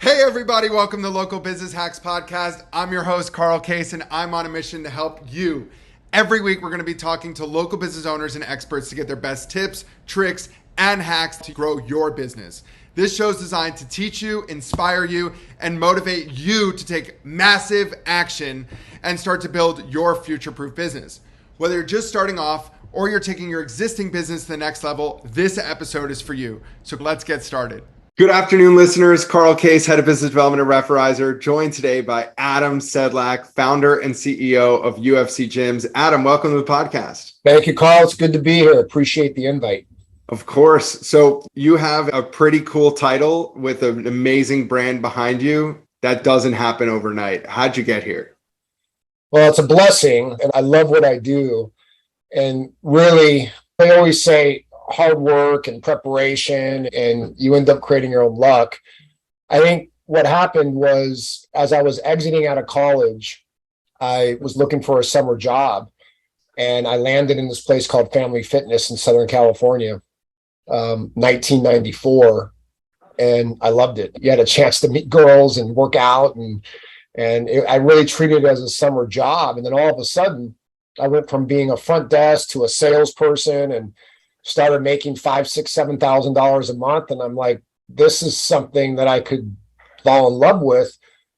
Hey everybody, welcome to Local Business Hacks Podcast. I'm your host, Carl Case, and I'm on a mission to help you. Every week, we're going to be talking to local business owners and experts to get their best tips, tricks, and hacks to grow your business. This show is designed to teach you, inspire you, and motivate you to take massive action and start to build your future-proof business. Whether you're just starting off or you're taking your existing business to the next level, this episode is for you. So let's get started. Good afternoon, listeners. Carl Case, Head of Business Development at Referrizer, joined today by Adam Sedlack, founder and CEO of UFC GYMs. Adam, welcome to the podcast. Thank you, Carl. It's good to be here. Appreciate the invite. Of course. So you have a pretty cool title with an amazing brand behind you. That doesn't happen overnight. How'd you get here? Well, it's a blessing, and I love what I do. And really, I always say hard work and preparation, and you end up creating your own luck. I think what happened was, as I was exiting out of college, I was looking for a summer job, and I landed in this place called Family Fitness in Southern California, 1994, and I loved it. You had a chance to meet girls and work out, I really treated it as a summer job. And then all of a sudden, I went from being a front desk to a salesperson and started making $5,000, $6,000, $7,000 a month. And I'm like, this is something that I could fall in love with.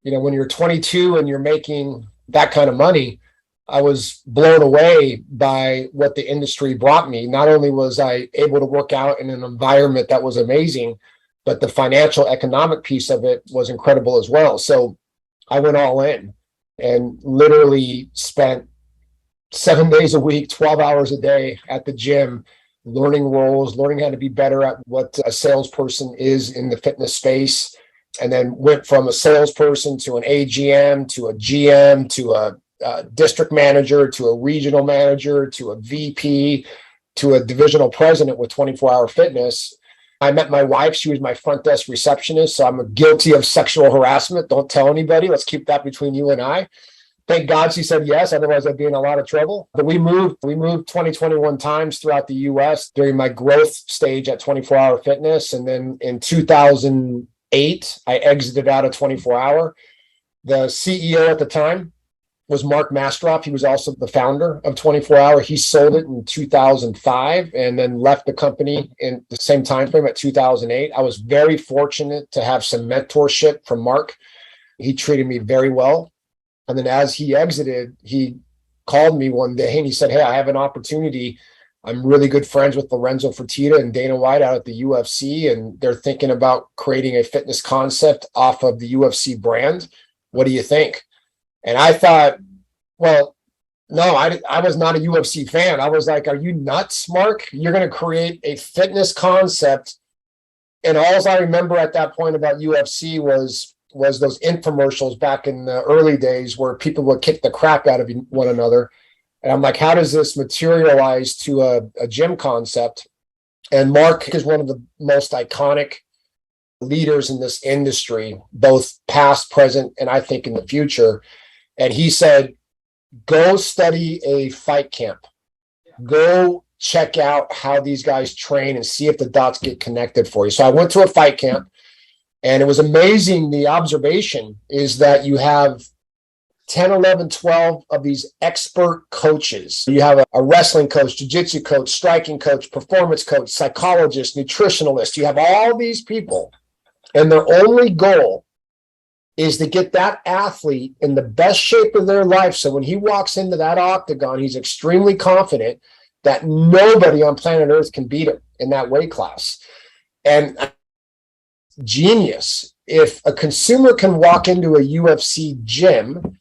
You know, when you're 22 and you're making that kind of money, I was blown away by what the industry brought me. Not only was I able to work out in an environment that was amazing, but the financial economic piece of it was incredible as well. So I went all in and literally spent 7 days a week, 12 hours a day at the gym, learning roles, learning how to be better at what a salesperson is in the fitness space, and then went from a salesperson to an AGM, to a GM, to a district manager, to a regional manager, to a VP, to a divisional president with 24-hour fitness. I met my wife. She was my front desk receptionist, so I'm guilty of sexual harassment. Don't tell anybody. Let's keep that between you and I. Thank God she said yes, otherwise I'd be in a lot of trouble. But we moved 2021 times throughout the US during my growth stage at 24-hour fitness. And then in 2008, I exited out of 24-hour. The CEO at the time was Mark Mastroff. He was also the founder of 24-hour. He sold it in 2005 and then left the company in the same time frame at 2008. I was very fortunate to have some mentorship from Mark. He treated me very well. And then as he exited, he called me one day and he said, hey, I have an opportunity. I'm really good friends with Lorenzo Fertitta and Dana White out at the UFC, and they're thinking about creating a fitness concept off of the UFC brand. What do you think? And I thought, well, no, I was not a UFC fan. I was like, are you nuts, Mark? You're going to create a fitness concept. And all I remember at that point about UFC was those infomercials back in the early days where people would kick the crap out of one another. And I'm like, how does this materialize to a gym concept? And Mark is one of the most iconic leaders in this industry, both past, present, and I think in the future. And he said, go study a fight camp. Go check out how these guys train and see if the dots get connected for you. So I went to a fight camp. And it was amazing. The observation is that you have 10, 11, 12 of these expert coaches. You have a wrestling coach, jiu-jitsu coach, striking coach, performance coach, psychologist, nutritionalist. You have all these people, and their only goal is to get that athlete in the best shape of their life. So when he walks into that octagon, he's extremely confident that nobody on planet Earth can beat him in that weight class. And genius. If a consumer can walk into a UFC gym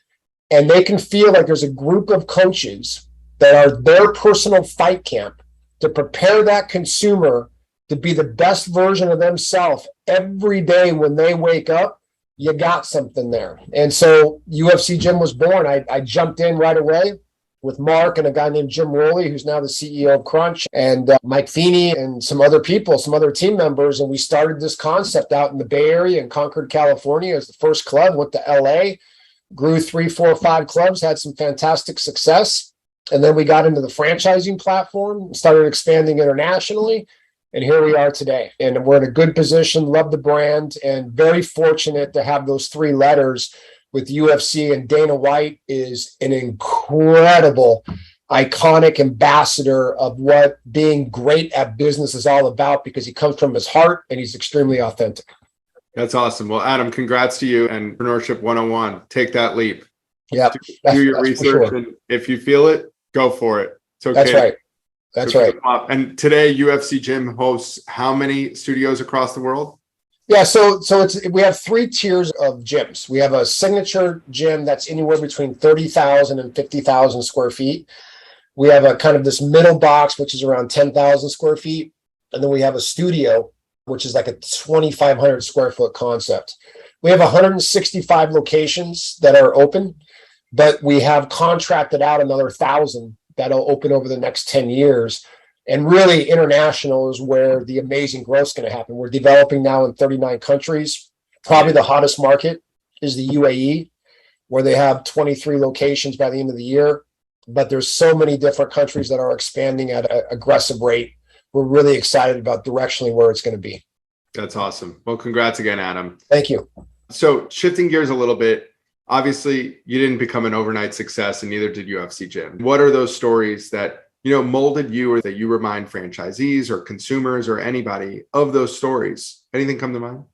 and they can feel like there's a group of coaches that are their personal fight camp to prepare that consumer to be the best version of themselves every day when they wake up, you got something there. And so UFC GYM was born. I jumped in right away with Mark and a guy named Jim Rowley, who's now the CEO of Crunch, and Mike Feeney and some other people, some other team members. And we started this concept out in the Bay Area in Concord, California as the first club, went to LA, grew 3, 4, 5 clubs, had some fantastic success. And then we got into the franchising platform, started expanding internationally. And here we are today. And we're in a good position, love the brand, and very fortunate to have those three letters with UFC. And Dana White is an incredible, iconic ambassador of what being great at business is all about, because he comes from his heart and he's extremely authentic. That's awesome. Well, Adam, congrats to you and Entrepreneurship 101. Take that leap. Yeah. Do your research. Sure. And if you feel it, go for it. It's okay. That's right. That's right. And today, UFC Gym hosts how many studios across the world? Yeah, so we have three tiers of gyms. We have a signature gym that's anywhere between 30,000 and 50,000 square feet. We have a kind of this middle box, which is around 10,000 square feet. And then we have a studio, which is like a 2,500 square foot concept. We have 165 locations that are open, but we have contracted out another 1,000 that'll open over the next 10 years. And really, international is where the amazing growth is going to happen. We're developing now in 39 countries. Probably the hottest market is the UAE, where they have 23 locations by the end of the year. But there's so many different countries that are expanding at an aggressive rate. We're really excited about directionally where it's going to be. That's awesome. Well, congrats again, Adam. Thank you. So shifting gears a little bit, obviously you didn't become an overnight success and neither did UFC Gym. What are those stories that, molded you or that you remind franchisees or consumers or anybody of those stories? Anything come to mind?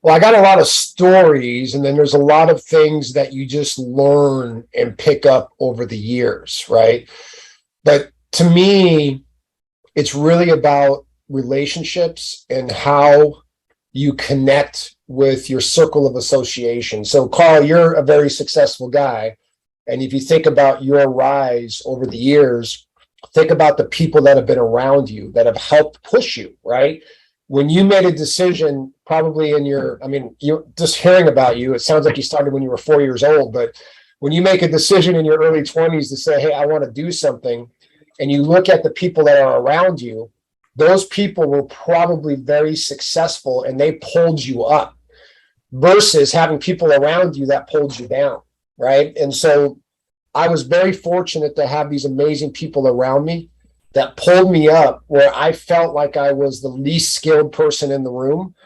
Well, I got a lot of stories, and then there's a lot of things that you just learn and pick up over the years, right? But to me, it's really about relationships and how you connect with your circle of association. So, Carl, you're a very successful guy. And if you think about your rise over the years, think about the people that have been around you that have helped push you, right? When you made a decision, probably you're just hearing about you, it sounds like you started when you were 4 years old, but when you make a decision in your early 20s to say, hey, I want to do something, and you look at the people that are around you, those people were probably very successful and they pulled you up versus having people around you that pulled you down, right? And so I was very fortunate to have these amazing people around me that pulled me up where I felt like I was the least skilled person in the room,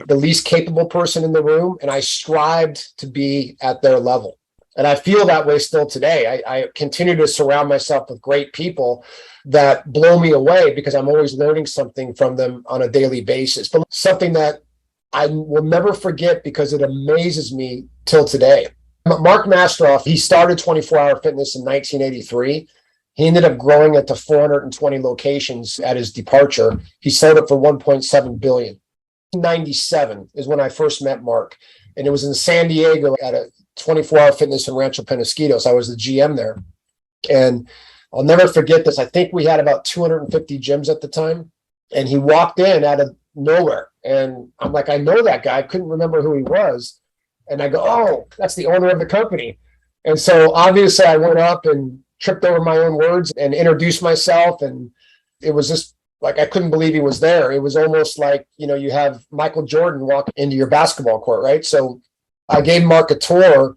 the least capable person in the room, and I strived to be at their level. And I feel that way still today. I continue to surround myself with great people that blow me away because I'm always learning something from them on a daily basis. But something that I will never forget because it amazes me till today. Mark Masteroff, he started 24-Hour Fitness in 1983. He ended up growing it to 420 locations at his departure. He sold it for $1.7 billion. 1997 is when I first met Mark. And it was in San Diego at a 24-Hour Fitness in Rancho Penasquitos. I was the GM there. And I'll never forget this. I think we had about 250 gyms at the time. And he walked in out of nowhere. And I'm like, I know that guy. I couldn't remember who he was. And I go, oh, that's the owner of the company. And so obviously I went up and tripped over my own words and introduced myself. And it was just like, I couldn't believe he was there. It was almost like, you have Michael Jordan walk into your basketball court, right? So I gave Mark a tour.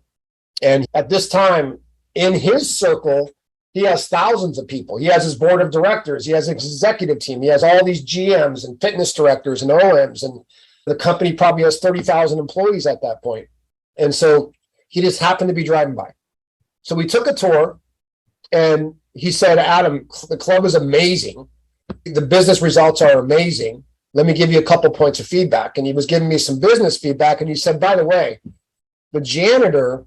And at this time in his circle, he has thousands of people. He has his board of directors. He has his executive team. He has all these GMs and fitness directors and OMs. And the company probably has 30,000 employees at that point. And so he just happened to be driving by. So we took a tour and he said, Adam, the club is amazing. The business results are amazing. Let me give you a couple points of feedback. And he was giving me some business feedback. And he said, by the way, the janitor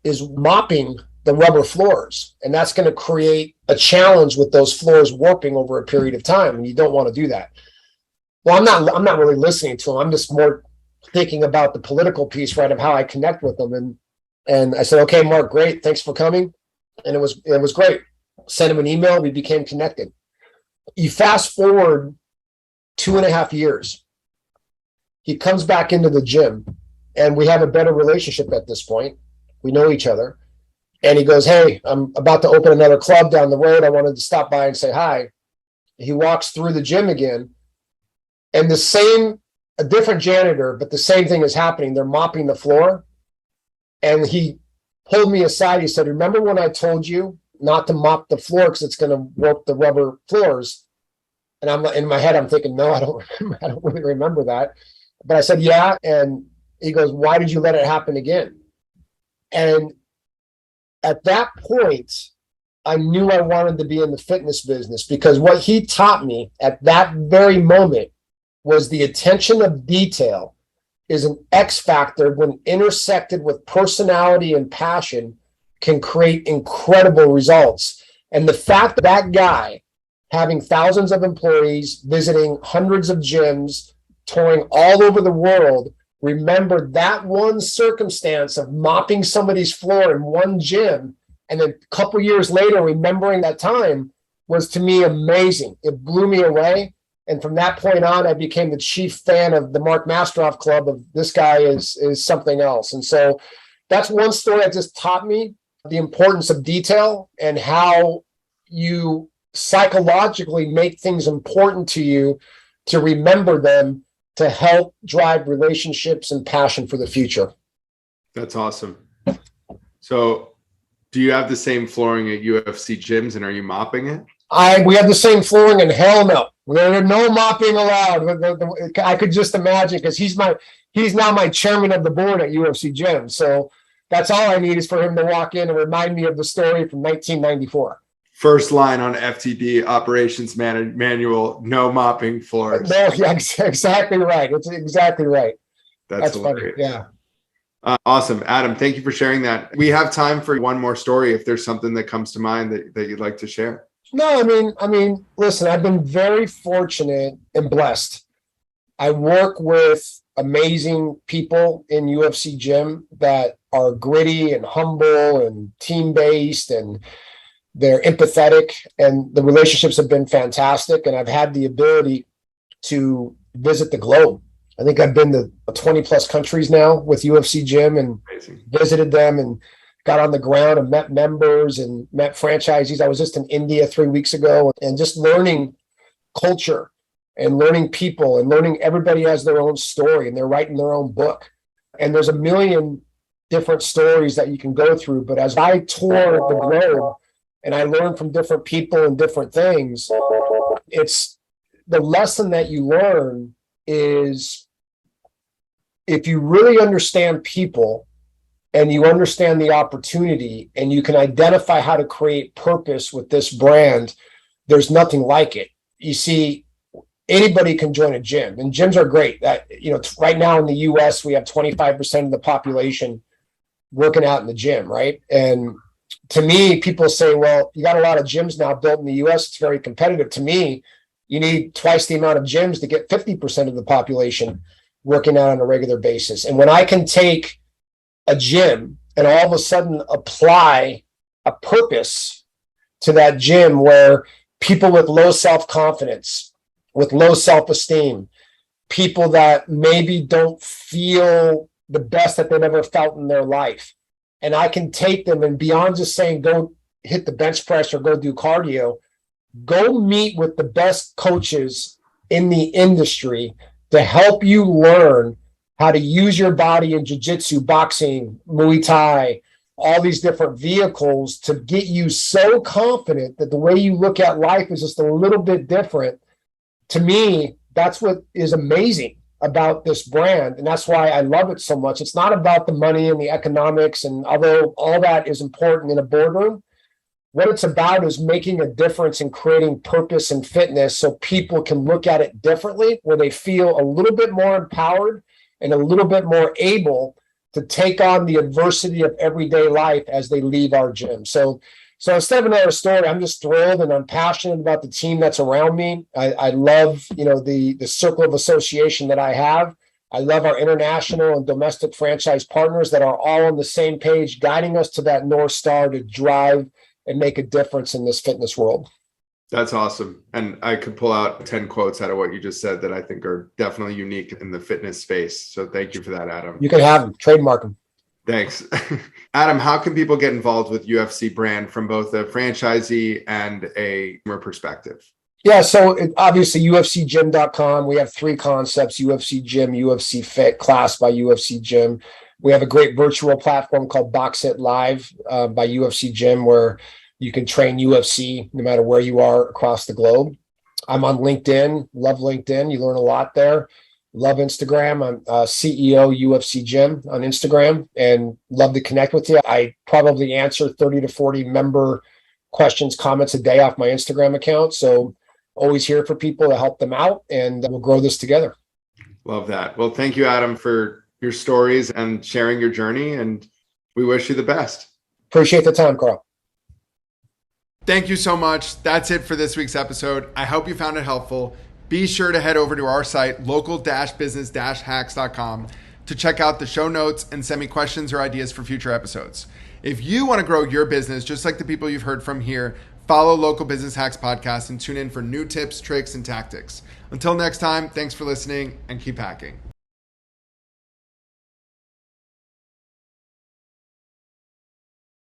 is mopping the rubber floors. And that's going to create a challenge with those floors warping over a period of time. And you don't want to do that. Well, I'm not really listening to him. I'm just more thinking about the political piece, right, of how I connect with them. And I said, okay, Mark, great. Thanks for coming. And it was great. Sent him an email. We became connected. You fast forward 2.5 years. He comes back into the gym and we have a better relationship at this point. We know each other. And he goes, hey, I'm about to open another club down the road. I wanted to stop by and say hi. He walks through the gym again. And a different janitor, but the same thing is happening. They're mopping the floor. And he pulled me aside. He said, remember when I told you not to mop the floor because it's going to warp the rubber floors? And I'm in my head, I'm thinking, no, I don't remember. I don't really remember that. But I said, yeah. And he goes, why did you let it happen again? And at that point, I knew I wanted to be in the fitness business, because what he taught me at that very moment was the attention of detail is an X factor when intersected with personality and passion can create incredible results. And the fact that that guy, having thousands of employees, visiting hundreds of gyms, touring all over the world, remembered that one circumstance of mopping somebody's floor in one gym, and then a couple years later remembering that time, was to me amazing. It blew me away. And from that point on, I became the chief fan of the Mark Masteroff Club. Of this guy is something else. And so that's one story that just taught me the importance of detail and how you psychologically make things important to you to remember them, to help drive relationships and passion for the future. That's awesome. So do you have the same flooring at UFC gyms, and are you mopping it? We have the same flooring, and hell no. There's no mopping allowed. I could just imagine, because he's now my chairman of the board at UFC Gym. So that's all I need is for him to walk in and remind me of the story from 1994. First line on FTD operations manual: no mopping floors. No, yeah, exactly right. It's exactly right. That's hilarious. Funny. Yeah. Awesome. Adam, thank you for sharing that. We have time for one more story if there's something that comes to mind that you'd like to share. No, I mean, listen, I've been very fortunate and blessed. I work with amazing people in UFC Gym that are gritty and humble and team-based, and they're empathetic, and the relationships have been fantastic. And I've had the ability to visit the globe. I think I've been to 20 plus countries now with UFC Gym, and amazing. Visited them and got on the ground and met members and met franchisees. I was just in India 3 weeks ago, and just learning culture and learning people and learning everybody has their own story and they're writing their own book. And there's a million different stories that you can go through. But as I tour the globe and I learn from different people and different things, it's the lesson that you learn is, if you really understand people and you understand the opportunity and you can identify how to create purpose with this brand, there's nothing like it. You see, anybody can join a gym, and gyms are great. Right now in the US, we have 25% of the population working out in the gym, right? And to me, people say, well, you got a lot of gyms now built in the US, it's very competitive. To me, you need twice the amount of gyms to get 50% of the population working out on a regular basis. And when I can take a gym and all of a sudden apply a purpose to that gym, where people with low self-confidence, with low self-esteem, people that maybe don't feel the best that they've ever felt in their life, and I can take them, and beyond just saying go hit the bench press or go do cardio, go meet with the best coaches in the industry to help you learn how to use your body in jiu-jitsu, boxing, Muay Thai, all these different vehicles to get you so confident that the way you look at life is just a little bit different. To me, that's what is amazing about this brand. And that's why I love it so much. It's not about the money and the economics. And although all that is important in a boardroom, what it's about is making a difference and creating purpose and fitness so people can look at it differently, where they feel a little bit more empowered and a little bit more able to take on the adversity of everyday life as they leave our gym. So instead of another story, I'm just thrilled and I'm passionate about the team that's around me. I love, the circle of association that I have. I love our international and domestic franchise partners that are all on the same page, guiding us to that North Star to drive and make a difference in this fitness world. That's awesome. And I could pull out 10 quotes out of what you just said that I think are definitely unique in the fitness space. So thank you for that, Adam. You can have them, trademark them. Thanks. Adam, how can people get involved with UFC brand from both a franchisee and a consumer perspective? Yeah, so obviously UFCGym.com. We have 3 concepts: UFC Gym, UFC Fit, Class by UFC Gym. We have a great virtual platform called Box It Live by UFC Gym, where you can train UFC no matter where you are across the globe. I'm on LinkedIn. Love LinkedIn. You learn a lot there. Love Instagram. I'm CEO UFC GYM on Instagram and love to connect with you. I probably answer 30 to 40 member questions, comments a day off my Instagram account. So always here for people to help them out, and we'll grow this together. Love that. Well, thank you, Adam, for your stories and sharing your journey. And we wish you the best. Appreciate the time, Carl. Thank you so much. That's it for this week's episode. I hope you found it helpful. Be sure to head over to our site, local-business-hacks.com, to check out the show notes and send me questions or ideas for future episodes. If you want to grow your business, just like the people you've heard from here, follow Local Business Hacks Podcast and tune in for new tips, tricks, and tactics. Until next time, thanks for listening and keep hacking.